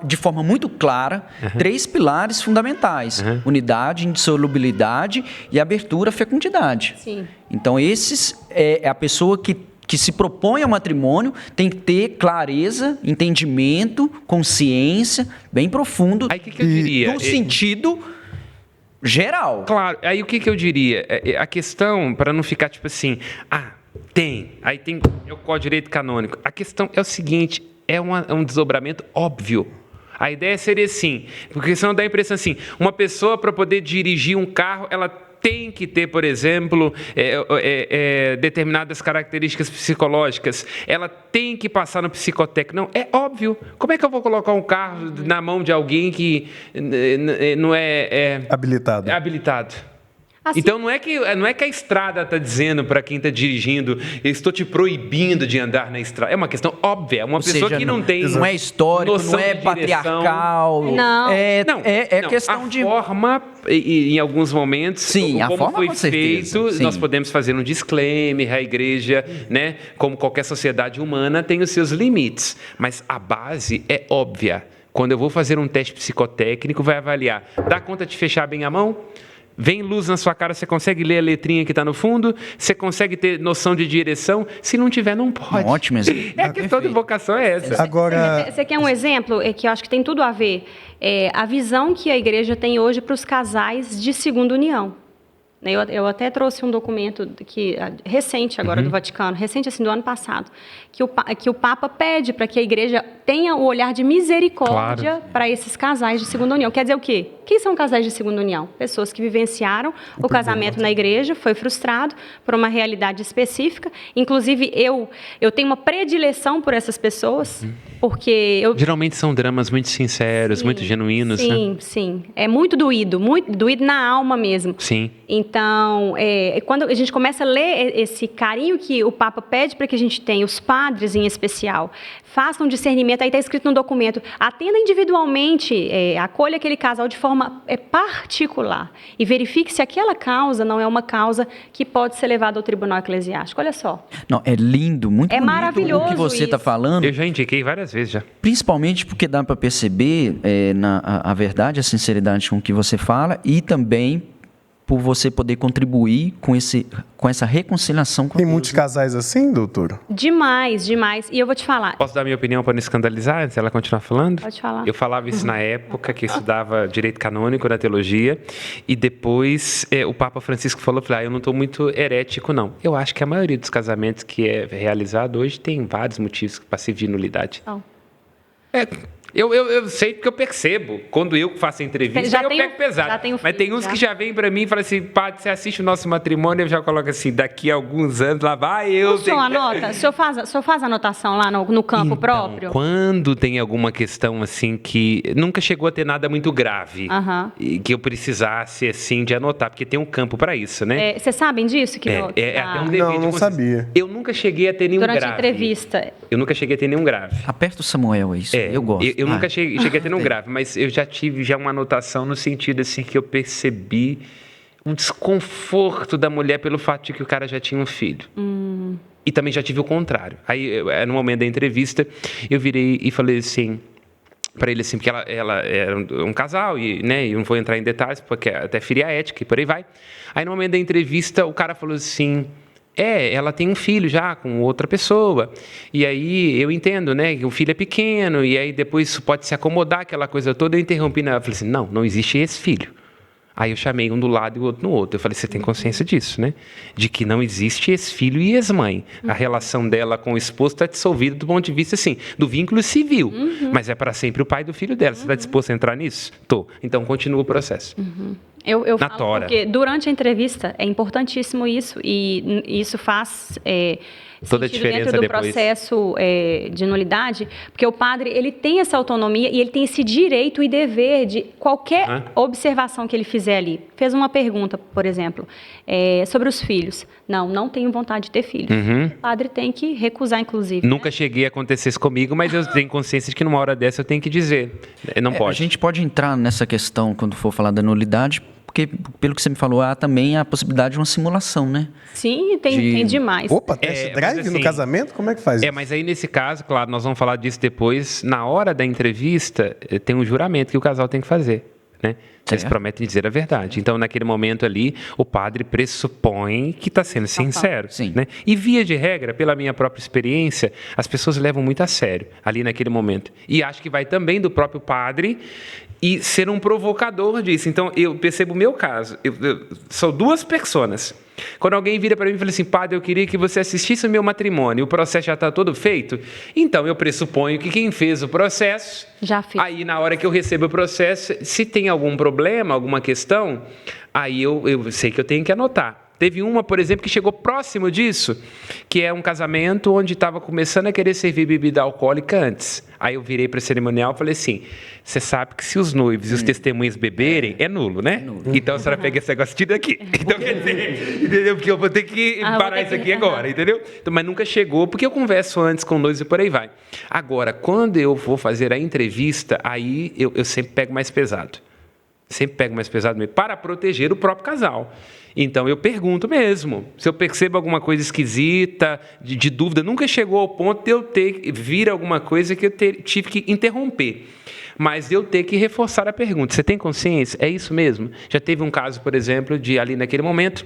de forma muito clara, 3 pilares fundamentais. Unidade, indissolubilidade e abertura à fecundidade. Sim. Então esses é a pessoa que se propõe ao matrimônio tem que ter clareza, entendimento, consciência, bem profundo. Aí que eu diria? No sentido geral. Claro, aí o que eu diria? A questão, para não ficar tipo assim, aí tem o Código de Direito Canônico. A questão é o seguinte, é um desdobramento óbvio. A ideia seria assim, porque senão dá a impressão assim, uma pessoa para poder dirigir um carro, ela tem que ter, por exemplo, determinadas características psicológicas, ela tem que passar no psicotécnico. Não, é óbvio. Como é que eu vou colocar um carro na mão de alguém que não é habilitado? Assim. Então, não é que a estrada está dizendo para quem está dirigindo, eu estou te proibindo de andar na estrada. É uma questão óbvia. Uma pessoa que não tem não é histórico, não é patriarcal. Não. É questão de... A forma, em alguns momentos, sim, como foi feito, sim. Nós podemos fazer um disclaimer, a igreja, né, como qualquer sociedade humana, tem os seus limites. Mas a base é óbvia. Quando eu vou fazer um teste psicotécnico, vai avaliar. Dá conta de fechar bem a mão? Vem luz na sua cara, você consegue ler a letrinha que está no fundo? Você consegue ter noção de direção? Se não tiver, não pode. Ótimo exemplo. A questão de vocação é essa. Agora... Você quer um exemplo que eu acho que tem tudo a ver? A visão que a igreja tem hoje para os casais de segunda união. Eu até trouxe um documento recente agora do Vaticano, recente assim do ano passado, que o Papa pede para que a igreja tenha o olhar de misericórdia para esses casais de segunda união. Quer dizer o quê? Quem são casais de segunda união? Pessoas que vivenciaram o casamento na igreja, foi frustrado por uma realidade específica. Inclusive, eu tenho uma predileção por essas pessoas, porque geralmente são dramas muito sinceros, muito genuínos. Sim, né? Sim. É muito doído na alma mesmo. Sim. Então, quando a gente começa a ler esse carinho que o Papa pede para que a gente tenha, os padres em especial, façam um discernimento, aí está escrito no documento, atenda individualmente, acolha aquele casal de forma particular e verifique se aquela causa não é uma causa que pode ser levada ao tribunal eclesiástico. Olha só. Não, é lindo, muito bonito maravilhoso o que você está falando. Eu já indiquei várias vezes já. Principalmente porque dá para perceber a verdade, a sinceridade com que você fala e também por você poder contribuir com essa reconciliação com Tem Deus. muitos casais assim, doutor? Demais. E eu vou te falar. Posso dar minha opinião para não escandalizar, antes ela continuar falando? Pode falar. Eu falava isso na época que eu estudava direito canônico na teologia e depois o Papa Francisco falou, eu não estou muito herético, não. Eu acho que a maioria dos casamentos que é realizado hoje tem vários motivos passivos de nulidade. Não. Eu sei porque eu percebo. Quando eu faço a entrevista, eu pego pesado. Mas tem uns que já vêm para mim e falam assim, padre, você assiste o nosso matrimônio, eu já coloco assim, daqui a alguns anos, lá vai eu... O senhor anota? O senhor faz anotação lá no campo próprio? Quando tem alguma questão assim que nunca chegou a ter nada muito grave, e que eu precisasse assim de anotar, porque tem um campo para isso, né? Vocês sabem disso? Até um dever não sabia. Eu nunca cheguei a ter nenhum grave. Durante a entrevista. Eu nunca cheguei a ter nenhum grave. Aperta o Samuel, isso. Eu gosto. Eu nunca cheguei a ter nenhum grave, mas eu já tive uma anotação no sentido assim que eu percebi um desconforto da mulher pelo fato de que o cara já tinha um filho. E também já tive o contrário. Aí, no momento da entrevista, eu virei e falei assim para ele, assim, porque ela era um casal e, né, eu não vou entrar em detalhes porque até ferir a ética e por aí vai. Aí no momento da entrevista o cara falou assim, ela tem um filho já com outra pessoa, e aí eu entendo, né, que o filho é pequeno, e aí depois isso pode se acomodar, aquela coisa toda. Eu interrompi, eu falei assim, não existe esse filho. Aí eu chamei um do lado e o outro no outro. Eu falei, você tem consciência disso, né? De que não existe ex-filho e ex-mãe. A relação dela com o esposo está dissolvida do ponto de vista, assim, do vínculo civil. Mas é para sempre o pai do filho dela. Você está disposto a entrar nisso? Tô. Então, continua o processo. Eu Na falo tora. porque durante a entrevista é importantíssimo isso, e isso faz Toda a sentido diferença dentro do depois. processo de nulidade, porque o padre ele tem essa autonomia e ele tem esse direito e dever de qualquer observação que ele fizer ali. Fez uma pergunta, por exemplo, sobre os filhos. Não tenho vontade de ter filhos. O padre tem que recusar, inclusive. Nunca cheguei a acontecer isso comigo, mas eu tenho consciência de que numa hora dessa eu tenho que dizer. Não pode. A gente pode entrar nessa questão quando for falar da nulidade, porque, pelo que você me falou, há também a possibilidade de uma simulação, né? Sim, tem demais. Opa, test drive mas assim, no casamento? Como é que faz isso? Mas aí nesse caso, claro, nós vamos falar disso depois. Na hora da entrevista, tem um juramento que o casal tem que fazer, né? Eles prometem dizer a verdade. Então, naquele momento ali, o padre pressupõe que está sendo sincero. Sim. Né? E, via de regra, pela minha própria experiência, as pessoas levam muito a sério ali naquele momento. E acho que vai também do próprio padre e ser um provocador disso. Então, eu percebo o meu caso. São duas personas. Quando alguém vira para mim e fala assim, padre, eu queria que você assistisse o meu matrimônio, o processo já está todo feito, então eu pressuponho que quem fez o processo, Já fez. aí na hora que eu recebo o processo, se tem algum problema, alguma questão, aí eu sei que eu tenho que anotar. Teve uma, por exemplo, que chegou próximo disso, que é um casamento onde estava começando a querer servir bebida alcoólica antes. Aí eu virei para a cerimonial e falei assim, você sabe que se os noivos e os testemunhas beberem, é nulo, né? Então a senhora pega esse negócio e tira daqui. Então quer dizer, entendeu? Porque eu vou ter que parar isso aqui agora, entendeu? Então, mas nunca chegou, porque eu converso antes com noivos e por aí vai. Agora, quando eu vou fazer a entrevista, aí eu sempre pego mais pesado. Sempre pego mais pesado mesmo, para proteger o próprio casal. Então, eu pergunto mesmo. Se eu percebo alguma coisa esquisita, de dúvida, nunca chegou ao ponto de eu vir alguma coisa que eu tive que interromper. Mas eu ter que reforçar a pergunta. Você tem consciência? É isso mesmo? Já teve um caso, por exemplo, de ali naquele momento,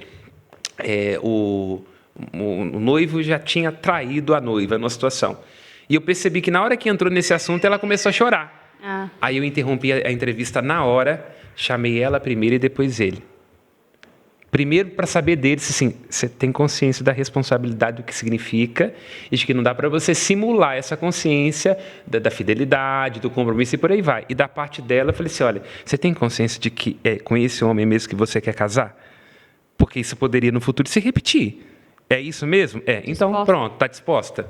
o noivo já tinha traído a noiva numa situação. E eu percebi que na hora que entrou nesse assunto, ela começou a chorar. Aí eu interrompi a entrevista na hora, chamei ela primeiro e depois ele. Primeiro, para saber deles, assim, você tem consciência da responsabilidade do que significa e de que não dá para você simular essa consciência da fidelidade, do compromisso e por aí vai. E da parte dela, eu falei assim, olha, você tem consciência de que é com esse homem mesmo que você quer casar? Porque isso poderia no futuro se repetir. É isso mesmo? Então, pronto, está disposta?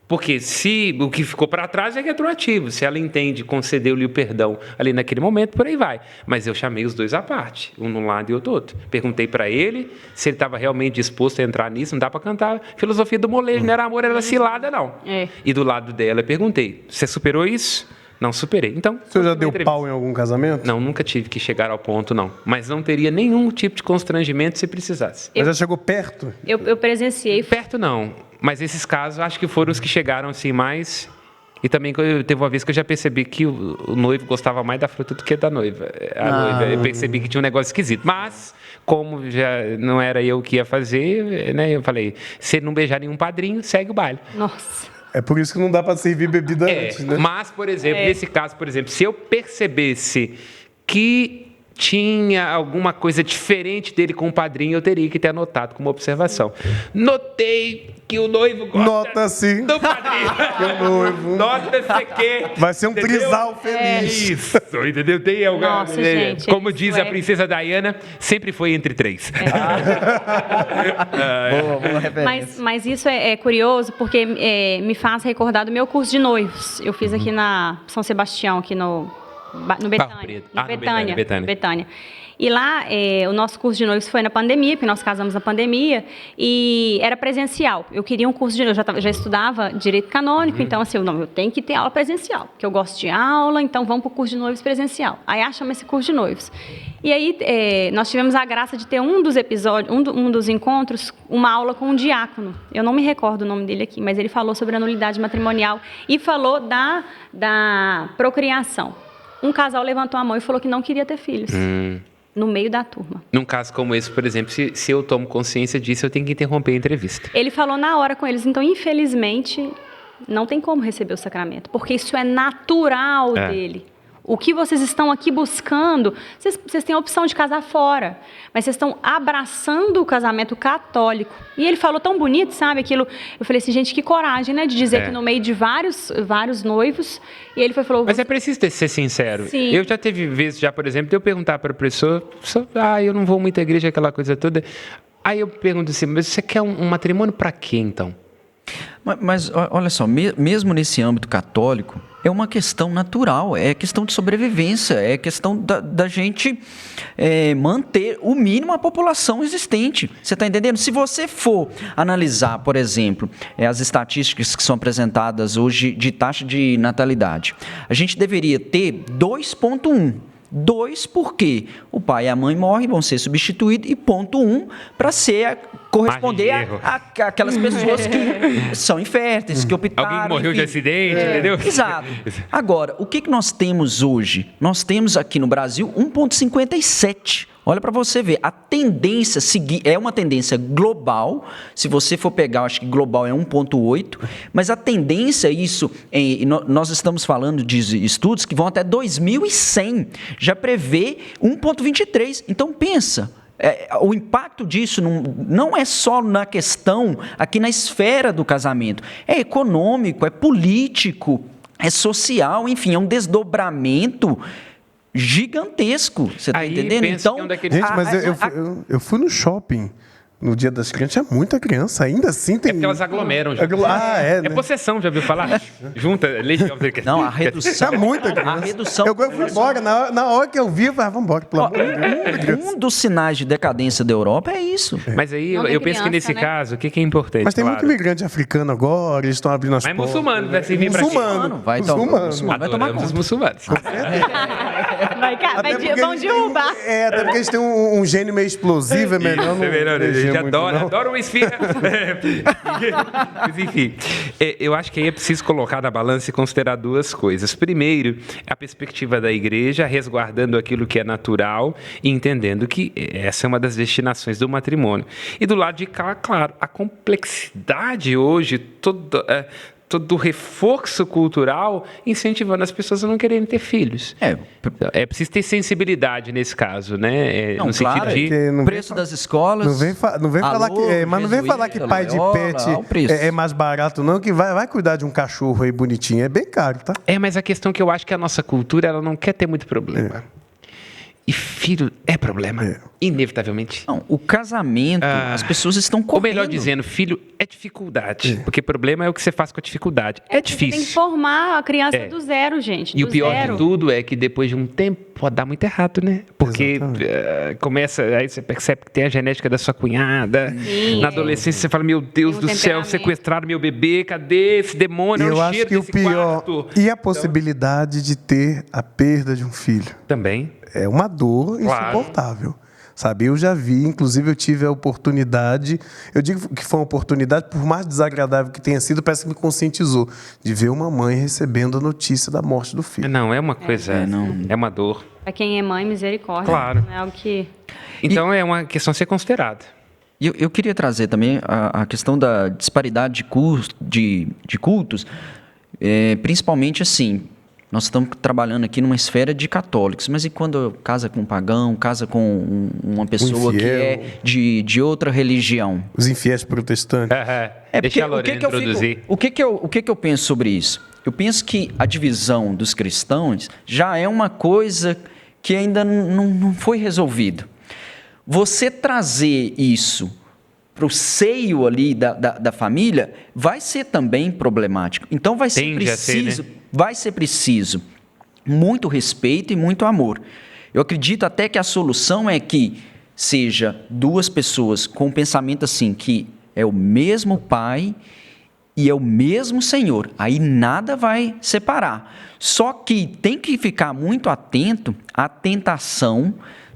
Porque se o que ficou para trás é retroativo. Se ela entende, concedeu-lhe o perdão ali naquele momento, por aí vai. Mas eu chamei os dois à parte, um de um lado e outro do outro. Perguntei para ele se ele estava realmente disposto a entrar nisso. Não dá para cantar filosofia do molejo, não era amor, era cilada, não. E do lado dela eu perguntei, você superou isso? Não superei. Então, o senhor já deu pau em algum casamento? Não, nunca tive que chegar ao ponto, não. Mas não teria nenhum tipo de constrangimento se precisasse. Mas já chegou perto? Eu presenciei. Perto não. Mas esses casos, acho que foram os que chegaram assim mais... E também teve uma vez que eu já percebi que o noivo gostava mais da fruta do que da noiva. Noiva, eu percebi que tinha um negócio esquisito. Mas, como já não era eu que ia fazer, né, eu falei, se não beijar nenhum padrinho, segue o baile. Nossa. É por isso que não dá para servir bebida antes, né? Mas, por exemplo, nesse caso, por exemplo, se eu percebesse que tinha alguma coisa diferente dele com o padrinho, eu teria que ter anotado como observação. Notei que o noivo gosta Nota-se do padrinho. que o noivo... Nota-se que... Vai ser um entendeu? trisal feliz. Isso, entendeu? Tem alguma... Nossa, gente, como isso diz a princesa Diana, sempre foi entre três. Boa referência. Mas isso é curioso, porque me faz recordar do meu curso de noivos. Eu fiz aqui na São Sebastião, aqui no Betânia. No Betânia. E lá, o nosso curso de noivos foi na pandemia, porque nós casamos na pandemia, e era presencial. Eu queria um curso de noivos, eu já estudava direito canônico, então assim, eu tenho que ter aula presencial, porque eu gosto de aula, então vamos para o curso de noivos presencial. Aí achamos esse curso de noivos. E aí, nós tivemos a graça de ter um dos episódios, um dos encontros, uma aula com um diácono. Eu não me recordo o nome dele aqui, mas ele falou sobre a nulidade matrimonial e falou da procriação. Um casal levantou a mão e falou que não queria ter filhos. No meio da turma. Num caso como esse, por exemplo, se eu tomo consciência disso, eu tenho que interromper a entrevista. Ele falou na hora com eles, então, infelizmente, não tem como receber o sacramento, porque isso é natural dele. O que vocês estão aqui buscando, vocês têm a opção de casar fora, mas vocês estão abraçando o casamento católico. E ele falou tão bonito, sabe, aquilo. Eu falei assim, gente, que coragem, né, de dizer que no meio de vários noivos, e ele falou... Mas é preciso ser sincero. Sim. Eu já teve vezes, por exemplo, de eu perguntar para a pessoa, eu não vou muito à igreja, aquela coisa toda. Aí eu pergunto assim, mas você quer um matrimônio para quê, então? Mas olha só, mesmo nesse âmbito católico, é uma questão natural, é questão de sobrevivência, é questão da gente manter o mínimo a população existente. Você está entendendo? Se você for analisar, por exemplo, as estatísticas que são apresentadas hoje de taxa de natalidade, a gente deveria ter 2,1. 2, porque o pai e a mãe morrem, vão ser substituídos, e ponto 1, para corresponder àquelas pessoas que são inférteis, que optaram... Alguém que morreu de acidente, entendeu? Exato. Agora, o que nós temos hoje? Nós temos aqui no Brasil 1,57. Olha para você ver, a tendência é uma tendência global. Se você for pegar, acho que global é 1,8, mas a tendência, nós estamos falando de estudos que vão até 2100, já prevê 1,23. Então pensa, o impacto disso não é só na questão, aqui na esfera do casamento, é econômico, é político, é social, enfim, é um desdobramento gigantesco, você está entendendo? Então, gente, mas eu fui no shopping no Dia das Crianças, tinha muita criança, ainda assim tem... É porque elas aglomeram. Né? Possessão, já viu falar? Junta, legião. Não, a redução... É muita criança. A redução... Eu fui embora, na hora que eu vi, eu falei, vamos embora, pelo amor de Deus. Um dos sinais de decadência da Europa é isso. Mas aí eu penso que nesse caso, o que é importante? Mas tem muito imigrante africano agora, eles estão abrindo as portas. Mas muçulmano, vai servir pra quê? Muçulmano. Vai tomar conta. Os muçulmanos. Vão derrubar. Até porque eles têm um gênio meio explosivo, é melhor não... É melhor, a gente adora uma esfirra. Mas enfim, eu acho que aí é preciso colocar na balança e considerar duas coisas. Primeiro, a perspectiva da igreja, resguardando aquilo que é natural e entendendo que essa é uma das destinações do matrimônio. E do lado de cá, claro, a complexidade hoje, todo o reforço cultural incentivando as pessoas a não quererem ter filhos. É preciso ter sensibilidade nesse caso, né? Não, no claro, sentido de... preço das escolas... Não vem falar que... Mas não vem falar que pai de pet é mais barato, não, que vai cuidar de um cachorro aí bonitinho. É bem caro, tá? Mas a questão que eu acho que a nossa cultura, ela não quer ter muito problema. E filho é problema, inevitavelmente. Não, o casamento, as pessoas estão correndo. Ou melhor dizendo, filho é dificuldade. Porque problema é o que você faz com a dificuldade. É difícil. Você tem que formar a criança do zero, gente. E o pior de tudo é que depois de um tempo pode dar muito errado, né? Porque aí você percebe que tem a genética da sua cunhada. Sim, na adolescência você fala, meu Deus do céu, sequestraram meu bebê, cadê esse demônio? Eu acho que o pior... Quarto. E a possibilidade de ter a perda de um filho? Também. É uma dor insuportável. Sabe, eu já vi, inclusive eu tive a oportunidade, eu digo que foi uma oportunidade, por mais desagradável que tenha sido, parece que me conscientizou, de ver uma mãe recebendo a notícia da morte do filho. Não, é uma coisa, é uma dor. Para quem é mãe, misericórdia. Claro. É algo que... Então é uma questão a ser considerada. Eu queria trazer também a questão da disparidade de cultos, principalmente assim... Nós estamos trabalhando aqui numa esfera de católicos, mas e quando casa com um pagão, casa com uma pessoa que é de outra religião? Os infiéis protestantes. Deixa a Lorena introduzir. O que eu penso sobre isso? Eu penso que a divisão dos cristãos já é uma coisa que ainda não foi resolvida. Você trazer isso para o seio ali da família vai ser também problemático. Então vai ser preciso... Vai ser preciso muito respeito e muito amor. Eu acredito até que a solução é que seja duas pessoas com um pensamento assim, que é o mesmo Pai e é o mesmo Senhor. Aí nada vai separar. Só que tem que ficar muito atento à tentação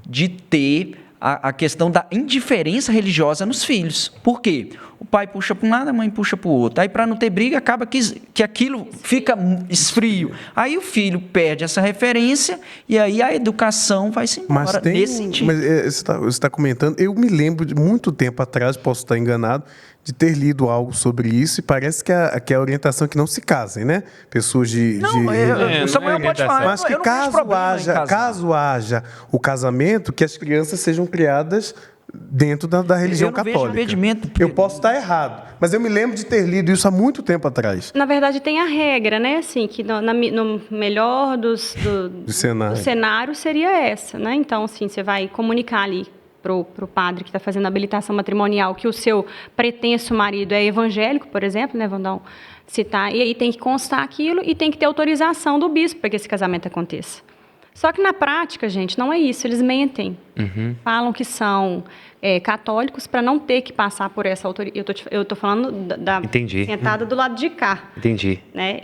de ter a questão da indiferença religiosa nos filhos. Por quê? O pai puxa para um lado, a mãe puxa para o outro. Aí, para não ter briga, acaba que aquilo fica esfrio. Aí o filho perde essa referência e aí a educação vai-se embora nesse sentido. Mas você está comentando, eu me lembro de muito tempo atrás, posso estar enganado, de ter lido algo sobre isso e parece que a orientação é que não se casem, né? Pessoas de... O Samuel pode falar. Mas que caso haja o casamento, que as crianças sejam criadas dentro da religião católica. Eu posso estar errado, mas eu me lembro de ter lido isso há muito tempo atrás. Na verdade, tem a regra, né? Assim, que no melhor do cenário seria essa, né? Então, assim, você vai comunicar ali pro padre que está fazendo a habilitação matrimonial que o seu pretenso marido é evangélico, por exemplo, né? Vamos citar, e aí tem que constar aquilo e tem que ter autorização do bispo para que esse casamento aconteça. Só que na prática, gente, não é isso. Eles mentem. Falam que são católicos para não ter que passar por essa autoridade. Eu estou falando sentada do lado de cá. Entendi. Né?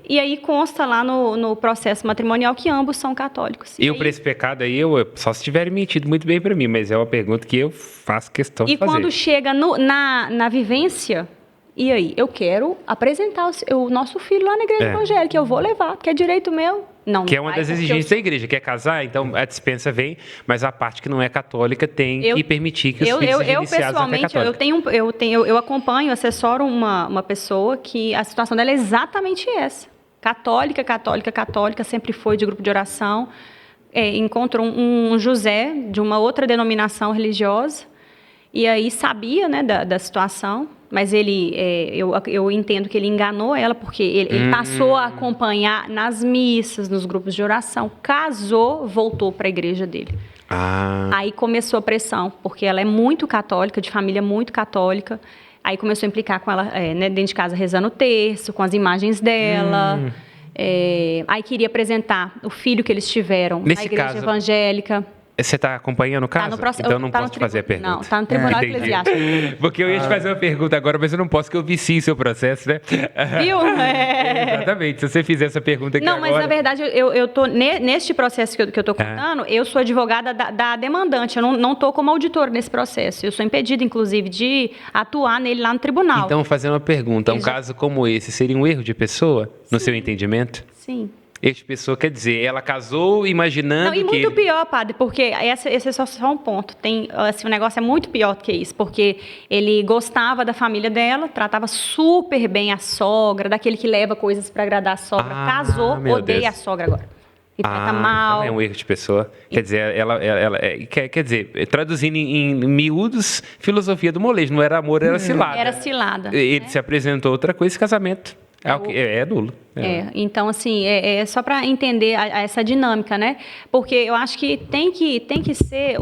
E aí consta lá no processo matrimonial que ambos são católicos. Para esse pecado aí, só se tiverem mentido muito bem para mim, mas é uma pergunta que eu faço questão de fazer. E quando chega na vivência... E aí, eu quero apresentar o nosso filho lá na igreja evangélica, eu vou levar, porque é direito meu. Não, que é uma das exigências da igreja, quer casar, então a dispensa vem, mas a parte que não é católica tem que permitir que os filhos sejam iniciados na fé católica. Eu acompanho, assessoro uma pessoa que a situação dela é exatamente essa. Católica, sempre foi de grupo de oração, encontrou um José de uma outra denominação religiosa, e aí sabia, né, da situação, mas eu entendo que ele enganou ela, porque ele passou a acompanhar nas missas, nos grupos de oração, casou, voltou para a igreja dele. Aí começou a pressão, porque ela é muito católica, de família muito católica, aí começou a implicar com ela né, dentro de casa rezando o terço, com as imagens dela, aí queria apresentar o filho que eles tiveram na igreja evangélica. Você está acompanhando o caso? Então não posso te fazer a pergunta. Não, está no Tribunal Eclesiástico. Porque eu ia te fazer uma pergunta agora, mas eu não posso, porque eu vici o seu processo, né? Viu? Exatamente. Se você fizer essa pergunta aqui agora... Não, mas na verdade, eu tô neste processo que eu estou contando, eu sou advogada da demandante, eu não estou como auditor nesse processo. Eu sou impedida, inclusive, de atuar nele lá no tribunal. Então, fazendo uma pergunta, um caso como esse seria um erro de pessoa, no seu entendimento? Sim. Este pessoa, quer dizer, ela casou imaginando que... Não, e muito pior, padre, porque esse é só um ponto. O negócio é muito pior do que isso, porque ele gostava da família dela, tratava super bem a sogra, daquele que leva coisas para agradar a sogra. Casou, odeia a sogra agora. E trata mal. Então é um erro de pessoa. Quer dizer, quer dizer, traduzindo em miúdos, filosofia do molejo. Não era amor, era cilada. Era cilada. Ele se apresentou outra coisa, esse casamento. É nulo. Então, assim, só para entender essa dinâmica, né? Porque eu acho que tem que ser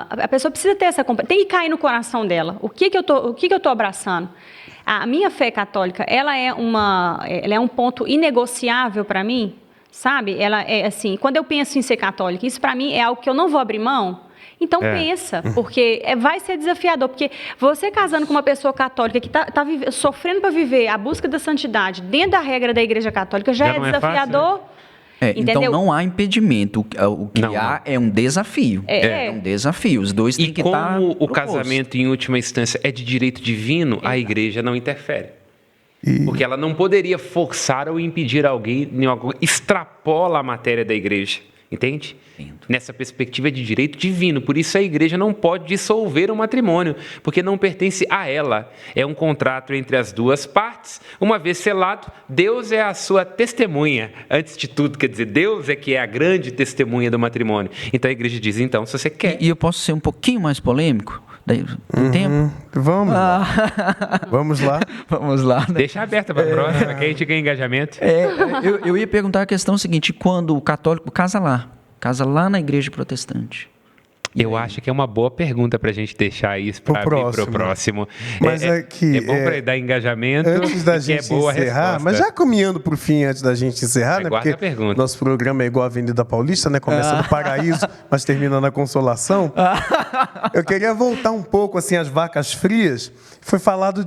a pessoa precisa ter essa... Tem que cair no coração dela. O que eu tô abraçando? A minha fé católica, ela é um ponto inegociável para mim, sabe? Ela é assim, quando eu penso em ser católica, isso para mim é algo que eu não vou abrir mão. Então pensa, porque vai ser desafiador, porque você casando com uma pessoa católica que está sofrendo para viver a busca da santidade dentro da regra da Igreja Católica já é desafiador. Então não há impedimento, o que há é um desafio. É um desafio, os dois têm que estar. E como o casamento, em última instância, é de direito divino, a Igreja não interfere. Porque ela não poderia forçar ou impedir alguém, extrapola a matéria da Igreja. Entende? Nessa perspectiva de direito divino. Por isso a igreja não pode dissolver o matrimônio, porque não pertence a ela. É um contrato entre as duas partes. Uma vez selado, Deus é a sua testemunha. Antes de tudo, quer dizer, Deus é que é a grande testemunha do matrimônio. Então a igreja diz, então, se você quer... E eu posso ser um pouquinho mais polêmico? Tem tempo? Vamos. Vamos lá. Vamos lá. Né? Deixa aberta para a próxima, que a gente ganha engajamento. Eu ia perguntar a questão seguinte, quando o católico casa lá na igreja protestante. Eu acho que é uma boa pergunta para a gente deixar isso para o próximo. Mas é bom para dar engajamento. Antes da gente encerrar, mas já caminhando para o fim, antes da gente encerrar, né? Porque nosso programa é igual a Avenida Paulista, né? Começa no Paraíso, mas termina na Consolação. Eu queria voltar um pouco assim às vacas frias. Foi falado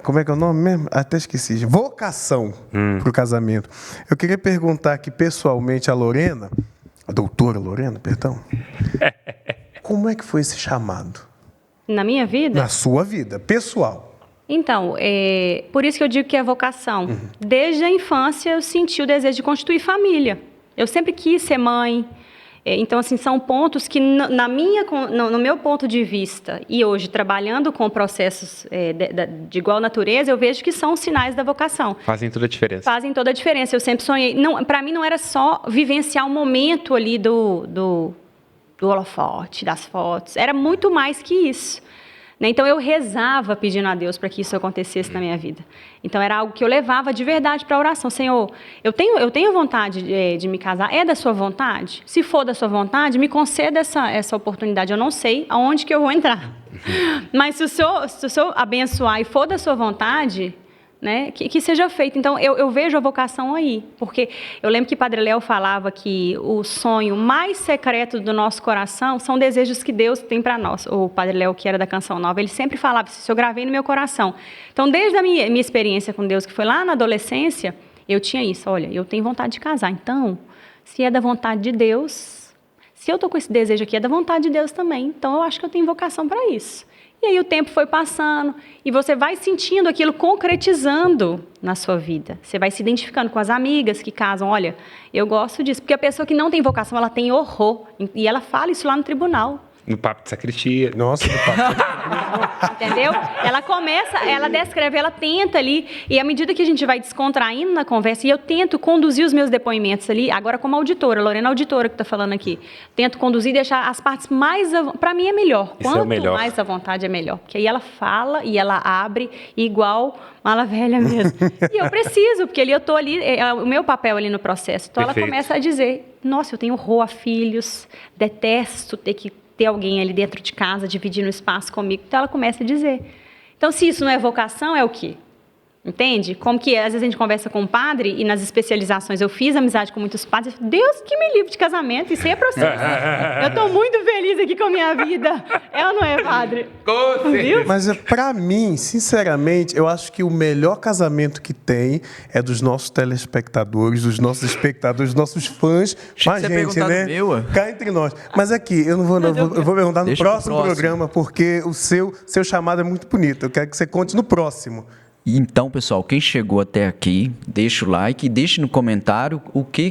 como é que é o nome mesmo? Até esqueci. Vocação para o casamento. Eu queria perguntar aqui pessoalmente a Lorena. A doutora Lorena, perdão. Como é que foi esse chamado? Na minha vida? Na sua vida, pessoal. Então, por isso que eu digo que é vocação. Desde a infância eu senti o desejo de constituir família. Eu sempre quis ser mãe. Então, assim, são pontos que no meu ponto de vista, e hoje trabalhando com processos de igual natureza, eu vejo que são sinais da vocação. Fazem toda a diferença. Fazem toda a diferença. Eu sempre sonhei. Para mim não era só vivenciar o momento ali do holofote, das fotos. Era muito mais que isso. Então, eu rezava pedindo a Deus para que isso acontecesse na minha vida. Então, era algo que eu levava de verdade para a oração. Senhor, eu tenho vontade de me casar. É da sua vontade? Se for da sua vontade, me conceda essa oportunidade. Eu não sei aonde que eu vou entrar. Mas se o Senhor abençoar e for da sua vontade, né, que seja feito. Então, eu vejo a vocação aí. Porque eu lembro que Padre Léo falava que o sonho mais secreto do nosso coração são desejos que Deus tem para nós. O Padre Léo, que era da Canção Nova, ele sempre falava isso, eu gravei no meu coração. Então, desde a minha experiência com Deus, que foi lá na adolescência, eu tinha isso. Olha, eu tenho vontade de casar. Então, se é da vontade de Deus, se eu estou com esse desejo aqui, é da vontade de Deus também. Então, eu acho que eu tenho vocação para isso. E aí o tempo foi passando e você vai sentindo aquilo concretizando na sua vida. Você vai se identificando com as amigas que casam. Olha, eu gosto disso. Porque a pessoa que não tem vocação, ela tem horror. E ela fala isso lá no tribunal. No papo de sacristia. Nossa, no papo. Entendeu? Ela começa, ela descreve, ela tenta ali. E à medida que a gente vai descontraindo na conversa, e eu tento conduzir os meus depoimentos ali, agora como auditora, Lorena auditora que está falando aqui. Tento conduzir e deixar as partes mais... Para mim é melhor. Isso é o melhor. Quanto mais à vontade é melhor. Porque aí ela fala e ela abre igual mala velha mesmo. E eu preciso, porque ali eu estou ali, é o meu papel ali no processo. Então Perfeito. Ela começa a dizer, nossa, eu tenho horror a filhos, detesto ter que ter alguém ali dentro de casa dividindo o espaço comigo. Então, ela começa a dizer. Então, se isso não é vocação, é o quê? Entende? Como que, às vezes, a gente conversa com um padre e nas especializações eu fiz amizade com muitos padres. Deus que me livre de casamento, isso aí é processo. Eu estou muito feliz aqui com a minha vida. É ou não é, padre? Viu? Mas, pra mim, sinceramente, eu acho que o melhor casamento que tem é dos nossos telespectadores, dos nossos espectadores, dos nossos fãs. Mas, gente, né? Cá entre nós. Mas aqui, eu vou perguntar no próximo programa, porque o seu chamado é muito bonito. Eu quero que você conte no próximo. Então, pessoal, quem chegou até aqui, deixa o like e deixe no comentário o que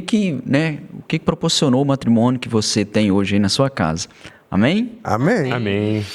proporcionou o matrimônio que você tem hoje aí na sua casa. Amém? Amém. Amém.